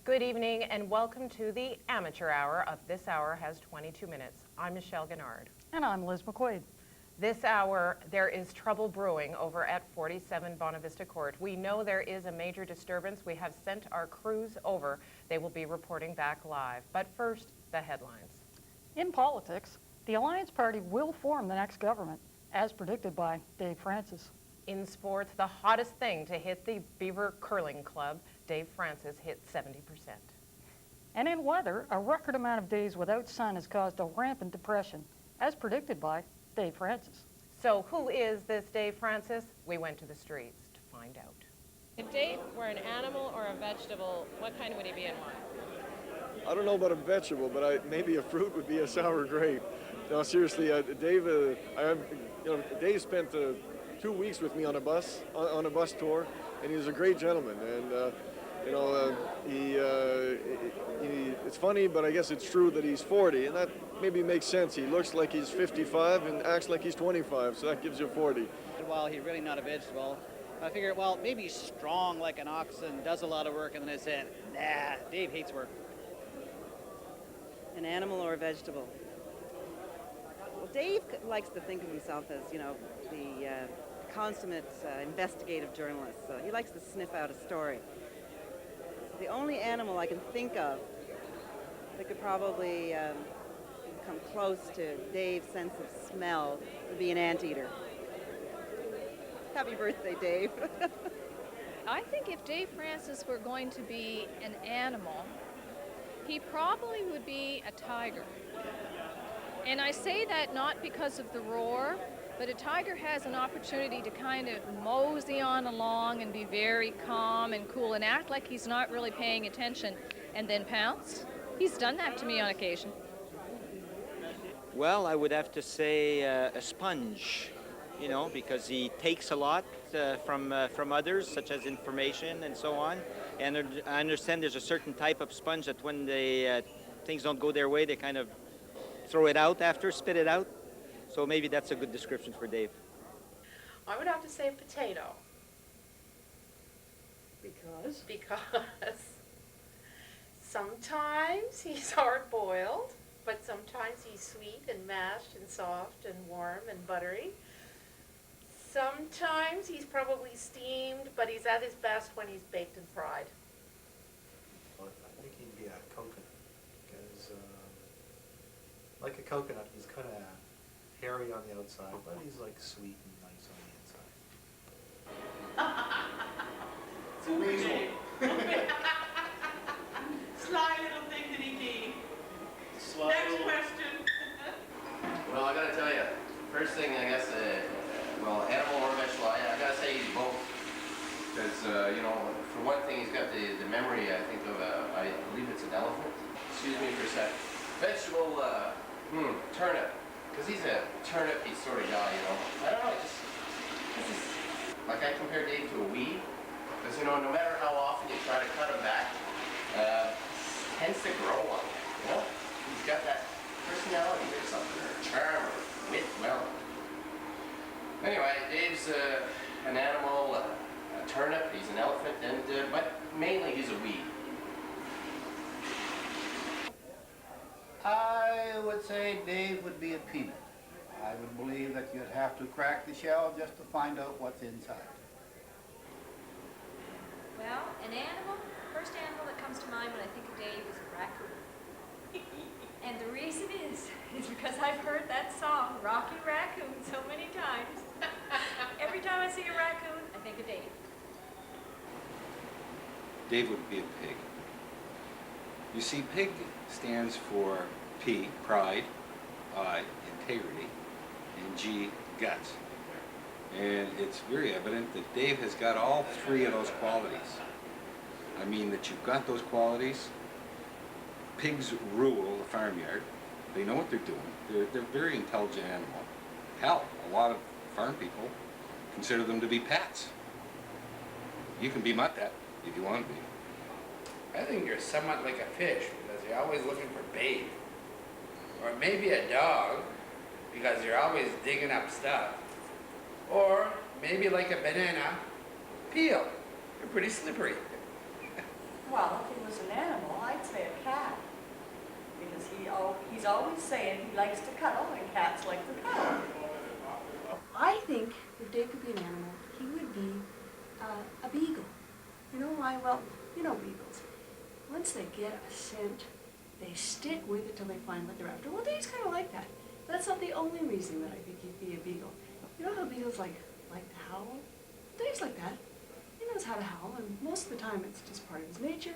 Good evening and welcome to the amateur hour of This Hour Has 22 Minutes. I'm Michelle Gennard. And I'm Liz McQuaid. This hour, there is trouble brewing over at 47 Bonavista Court. We know there is a major disturbance. We have sent our crews over. They will be reporting back live. But first, the headlines. In politics, the Alliance Party will form the next government, as predicted by Dave Francis. In sports, the hottest thing to hit the Beaver Curling Club, Dave Francis hit 70%. And in weather, a record amount of days without sun has caused a rampant depression, as predicted by Dave Francis. So who is this Dave Francis? We went to the streets to find out. If Dave were an animal or a vegetable, what kind would he be and why? I don't know about a vegetable, but maybe a fruit would be a sour grape. No, seriously, Dave. Dave spent 2 weeks with me on a bus tour, and he was a great gentleman. And it's funny, but I guess it's true that he's 40, and that maybe makes sense. He looks like he's 55 and acts like he's 25, so that gives you 40. Well, he's really not a vegetable. I figured, well, maybe he's strong like an ox and does a lot of work, and then I said, nah, Dave hates work. An animal or a vegetable? Well, Dave likes to think of himself as, the consummate investigative journalist. So he likes to sniff out a story. The only animal I can think of that could probably come close to Dave's sense of smell would be an anteater. Happy birthday, Dave. I think if Dave Francis were going to be an animal, he probably would be a tiger. And I say that not because of the roar, but a tiger has an opportunity to kind of mosey on along and be very calm and cool and act like he's not really paying attention and then pounce. He's done that to me on occasion. Well, I would have to say a sponge, because he takes a lot from others, such as information and so on. And I understand there's a certain type of sponge that when things don't go their way, they kind of throw it out after, spit it out. So maybe that's a good description for Dave. I would have to say potato. Because? Because sometimes he's hard-boiled, but sometimes he's sweet and mashed and soft and warm and buttery. Sometimes he's probably steamed, but he's at his best when he's baked and fried. Well, I think he'd be a coconut, because like a coconut, he's kind of hairy on the outside, but he's like sweet and nice on the inside. It's a weasel. Sly little thing that he did. Next question. Well, I gotta tell you, first thing, I guess, animal or vegetable, I gotta say he's both. Because, for one thing, he's got the memory, I think, of I believe it's an elephant. Excuse me for a sec. Vegetable, turnip. Because he's a turnipy sort of guy, I don't know, like I compare Dave to a weed. Because, no matter how often you try to cut him back, tends to grow on you, He's got that personality or something, or charm, or wit, Anyway, Dave's an animal, a turnip, he's an elephant, but mainly he's a weed. I would say Dave would be a peanut. I would believe that you'd have to crack the shell just to find out what's inside. Well, an animal, the first animal that comes to mind when I think of Dave is a raccoon. And the reason is because I've heard that song, Rocky Raccoon, so many times. Every time I see a raccoon, I think of Dave. Dave would be a pig. You see, pig stands for P, pride, I, integrity, and G, guts. And it's very evident that Dave has got all three of those qualities. I mean that you've got those qualities. Pigs rule the farmyard. They know what they're doing. They're a very intelligent animal. Hell, a lot of farm people consider them to be pets. You can be my pet if you want to be. I think you're somewhat like a fish because you're always looking for bait. Or maybe a dog because you're always digging up stuff. Or maybe like a banana peel. You're pretty slippery. Well, if he was an animal, I'd say a cat. Because he's always saying he likes to cuddle, and cats like to cuddle. I think if Dave could be an animal, he would be a beagle. You know why? Well, you know beagles. Once they get a scent, they stick with it till they find what they're after. Well, Dave's kind of like that. That's not the only reason that I think he'd be a beagle. You know how beagles like to howl? Dave's like that. He knows how to howl, and most of the time it's just part of his nature,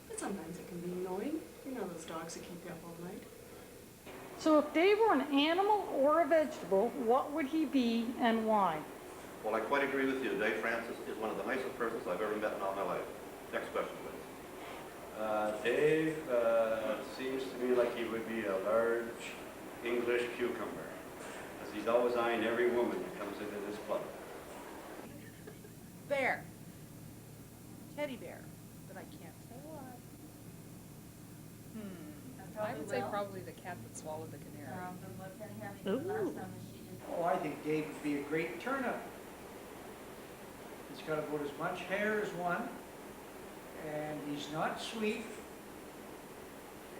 but sometimes it can be annoying. You know those dogs that keep you up all night. So if Dave were an animal or a vegetable, what would he be and why? Well, I quite agree with you. Dave Francis is one of the nicest persons I've ever met in all my life. Next question, please. Dave seems to me like he would be a large English cucumber, as he's always eyeing every woman that comes into this club. Bear. Teddy bear. But I can't say what. I would say probably the cat that swallowed the canary. Ooh. Oh, I think Dave would be a great turnip. He's got about as much hair as one, and he's not sweet,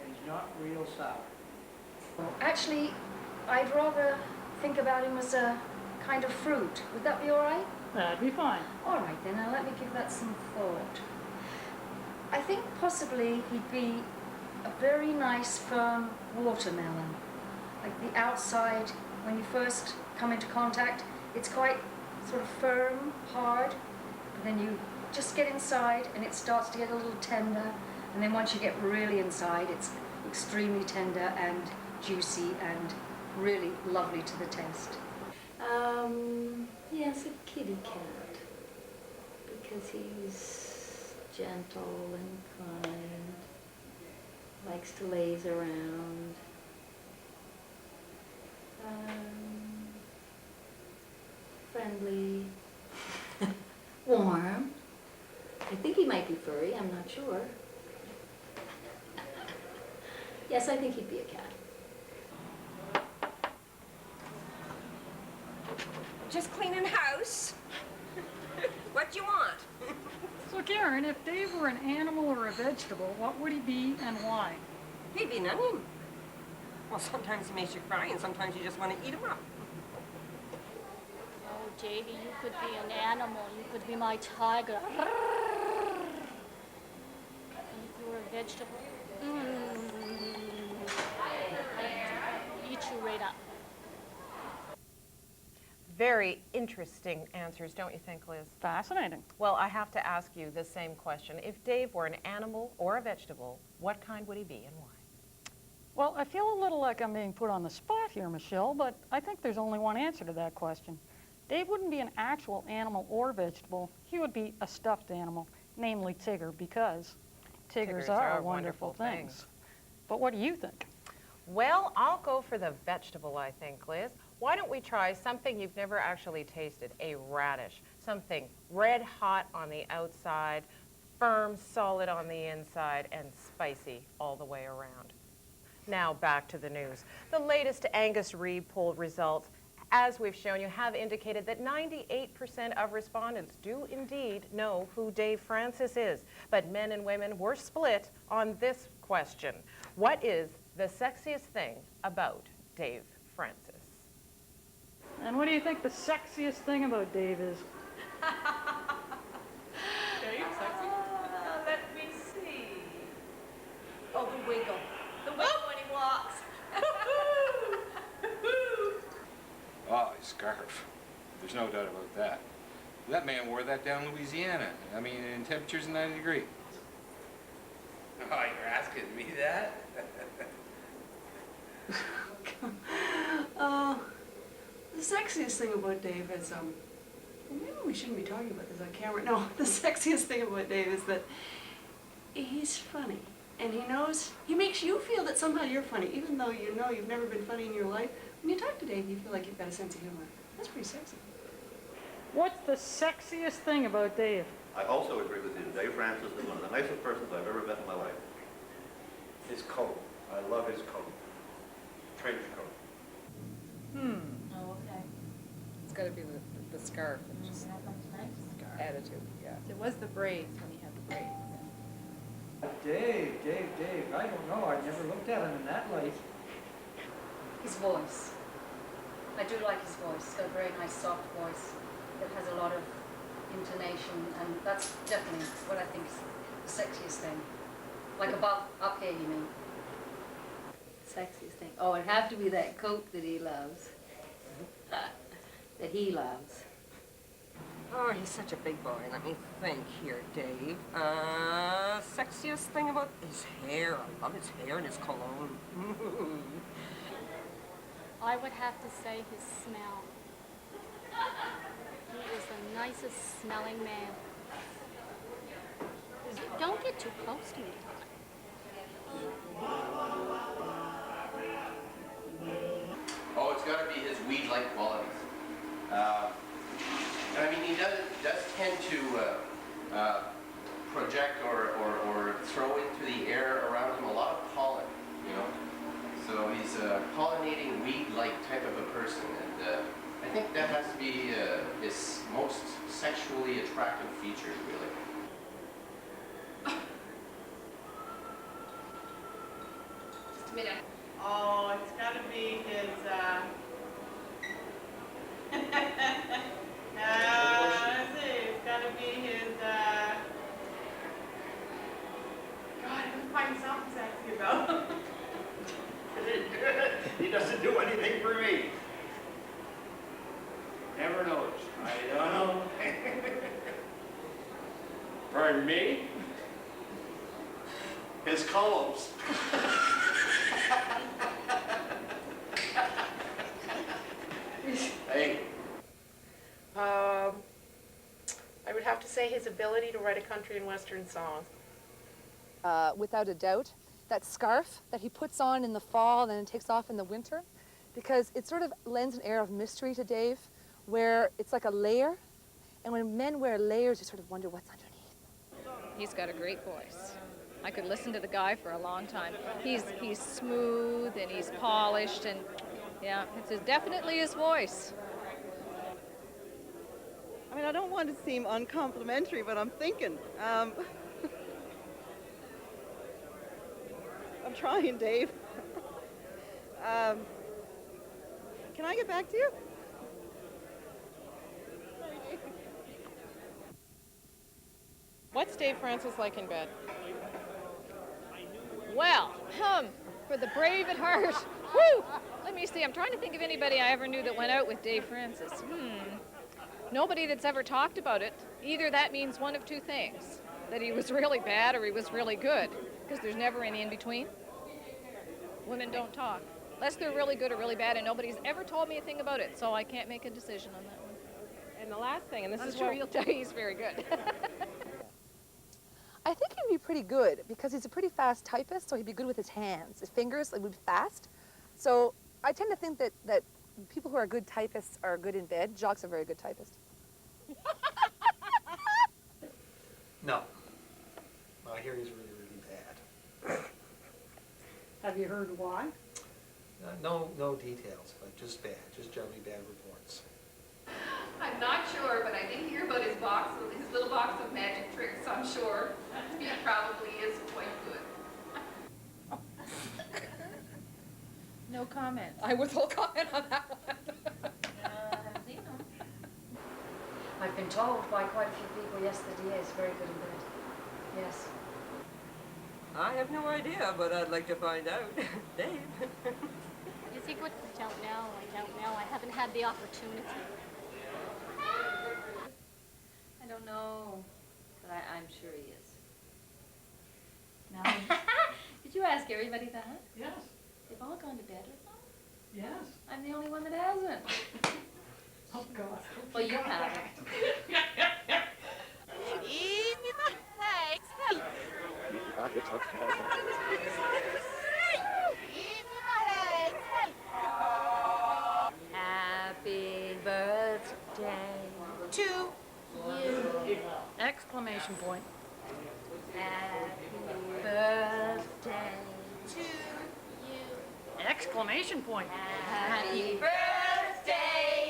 and he's not real sour. Actually, I'd rather think about him as a kind of fruit. Would that be all right? That'd be fine. All right, then. Now let me give that some thought. I think possibly he'd be a very nice, firm watermelon. Like the outside, when you first come into contact, it's quite sort of firm, hard, but then you just get inside and it starts to get a little tender, and then once you get really inside, it's extremely tender and juicy and really lovely to the taste. Yes, a kitty cat, because he's gentle and kind, likes to laze around. Friendly, warm. I think he might be furry, I'm not sure. Yes, I think he'd be a cat. Just cleaning house. What do you want? So Karen, if Dave were an animal or a vegetable, what would he be and why? He'd be an onion. Well, sometimes he makes you cry, and sometimes you just want to eat him up. Oh, Davy, you could be an animal. You could be my tiger. And if you were a vegetable, eat you right up. Very interesting answers, don't you think, Liz? Fascinating. Well, I have to ask you the same question. If Dave were an animal or a vegetable, what kind would he be and why? Well, I feel a little like I'm being put on the spot here, Michelle, but I think there's only one answer to that question. Dave wouldn't be an actual animal or vegetable. He would be a stuffed animal, namely Tigger, because Tiggers are wonderful things. But what do you think? Well, I'll go for the vegetable, I think, Liz. Why don't we try something you've never actually tasted, a radish. Something red hot on the outside, firm, solid on the inside, and spicy all the way around. Now back to the news. The latest Angus Reid poll results, as we've shown you, have indicated that 98% of respondents do indeed know who Dave Francis is. But men and women were split on this question. What is the sexiest thing about Dave Francis? And what do you think the sexiest thing about Dave is? Dave, sexy? Let me see. Oh, the wiggle. The wiggle when he walks. Oh, his scarf. There's no doubt about that. That man wore that down in Louisiana. I mean, in temperatures of 90 degrees. Oh, you're asking me that? The sexiest thing about Dave is, well, maybe we shouldn't be talking about this on camera. No, the sexiest thing about Dave is that he's funny. And he makes you feel that somehow you're funny, even though you know you've never been funny in your life. When you talk to Dave, you feel like you've got a sense of humor. That's pretty sexy. What's the sexiest thing about Dave? I also agree with you. Dave Francis is one of the nicest persons I've ever met in my life. His coat. I love his coat. Trench coat. Oh, okay. It's got to be the scarf. It's just attitude, yeah. It was the braids when he had the braids. Dave, I don't know. I never looked at him in that light. His voice. I do like his voice. He's got a very nice, soft voice that has a lot of intonation, and that's definitely what I think is the sexiest thing. Like above, up here, you mean? Sexiest thing. Oh, it'd have to be that coat that he loves. That he loves. Oh, he's such a big boy. Let me think here, Dave. Sexiest thing about his hair. I love his hair and his cologne. I would have to say his smell. He is the nicest smelling man. Don't get too close to me. Oh, it's got to be his weed-like qualities. I mean, he does tend to project or throw into the air around him a lot of pollen, you know. So he's a pollinating weed-like type of a person, and I think that has to be his most sexually attractive feature, really. Just a minute. Oh, it's got to be his, let's see, it's got to be his, God, I couldn't find something sexy about. He doesn't do anything for me. Never noticed. I don't know. Pardon me? His columns. Hey. I would have to say his ability to write a country and western song. Without a doubt. That scarf that he puts on in the fall and then takes off in the winter, because it sort of lends an air of mystery to Dave, where it's like a layer, and when men wear layers, you sort of wonder what's underneath. He's got a great voice. I could listen to the guy for a long time. He's smooth and he's polished, and yeah, definitely his voice. I mean, I don't want to seem uncomplimentary, but I'm thinking. I'm trying, Dave. Can I get back to you? What's Dave Francis like in bed? Well, for the brave at heart. Woo! Let me see. I'm trying to think of anybody I ever knew that went out with Dave Francis. Nobody that's ever talked about it. Either that means one of two things, that he was really bad or he was really good, because there's never any in between. Women don't talk, unless they're really good or really bad, and nobody's ever told me a thing about it, so I can't make a decision on that one. And the last thing, and this is where you'll tell you he's very good. I think he'd be pretty good, because he's a pretty fast typist, so he'd be good with his hands. His fingers would be fast. So I tend to think that people who are good typists are good in bed. Jacques a very good typist. No. I hear he's really, really bad. Have you heard why? No details, but just bad, just generally bad reports. I'm not sure, but I did hear about his little box of magic tricks, I'm sure. He probably is quite good. No comment. I withhold comment on that one. I've been told by quite a few people, yes, that he is very good in bed. Yes. I have no idea, but I'd like to find out. Dave. Is he good? I don't know. I haven't had the opportunity. I don't know, but I'm sure he is. Now, did you ask everybody that? Yes. They've all gone to bed with them? Yes. I'm the only one that hasn't. Oh, God. Well, you haven't. Happy birthday to you. Exclamation point. Happy birthday to you. Exclamation point. Happy birthday